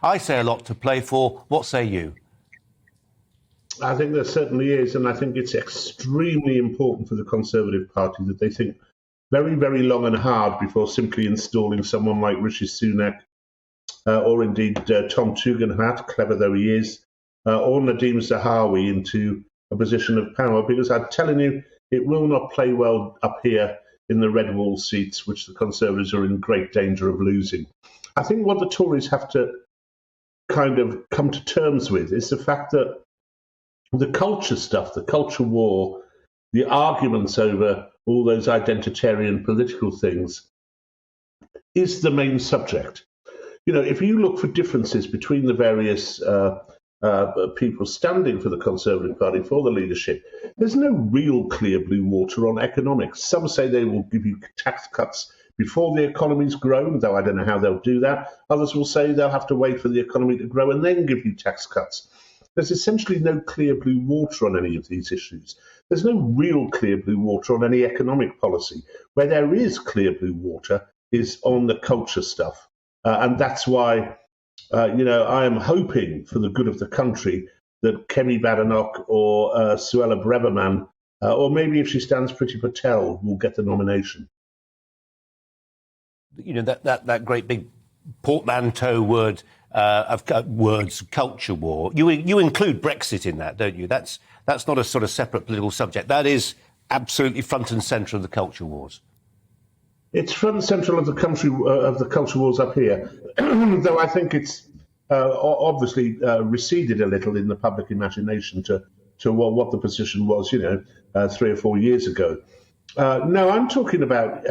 I say a lot to play for. What say you? I think there certainly is, and I think it's extremely important for the Conservative Party that they think very, very long and hard before simply installing someone like Rishi Sunak or indeed Tom Tugendhat, clever though he is, or Nadeem Zahawi into a position of power, because I'm telling you, it will not play well up here in the red wall seats, which the Conservatives are in great danger of losing. I think what the Tories have to kind of come to terms with is the fact that the culture stuff, the culture war, the arguments over all those identitarian political things is the main subject. You know, if you look for differences between the various people standing for the Conservative Party, for the leadership, there's no real clear blue water on economics. Some say they will give you tax cuts before the economy's grown, though I don't know how they'll do that. Others will say they'll have to wait for the economy to grow and then give you tax cuts. There's essentially no clear blue water on any of these issues. There's no real clear blue water on any economic policy. Where there is clear blue water is on the culture stuff. And that's why, I am hoping for the good of the country that Kemi Badenoch or Suella Braverman, or maybe if she stands Priti Patel, will get the nomination. You know, that great big portmanteau word of words, culture war. You include Brexit in that, don't you? That's not a sort of separate political subject. That is absolutely front and centre of the culture wars. It's front and central of the country of the culture wars up here, though I think it's obviously receded a little in the public imagination to what the position was, 3 or 4 years ago. No, I'm talking about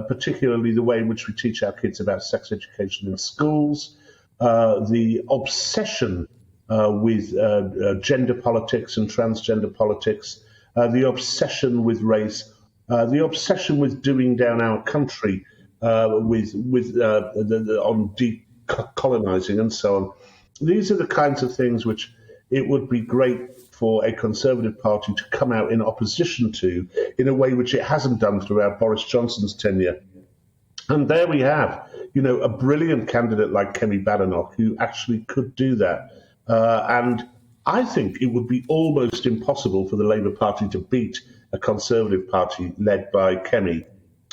particularly the way in which we teach our kids about sex education in schools, the obsession with gender politics and transgender politics, the obsession with race, the obsession with doing down our country on decolonizing and so on. These are the kinds of things which it would be great for a Conservative Party to come out in opposition to in a way which it hasn't done throughout Boris Johnson's tenure. And there we have, a brilliant candidate like Kemi Badenoch who actually could do that. And I think it would be almost impossible for the Labour Party to beat a Conservative Party led by Kemi.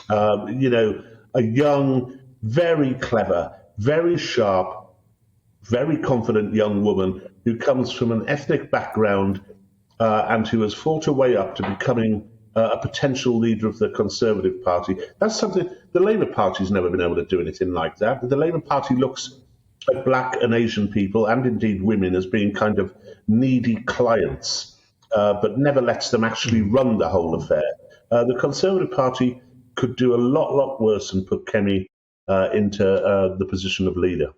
A young, very clever, very sharp, very confident young woman who comes from an ethnic background and who has fought her way up to becoming a potential leader of the Conservative Party. That's something the Labour Party's never been able to do anything like that. The Labour Party looks at black and Asian people and indeed women as being kind of needy clients, but never lets them actually run the whole affair. The Conservative Party could do a lot worse and put Kemi into the position of leader.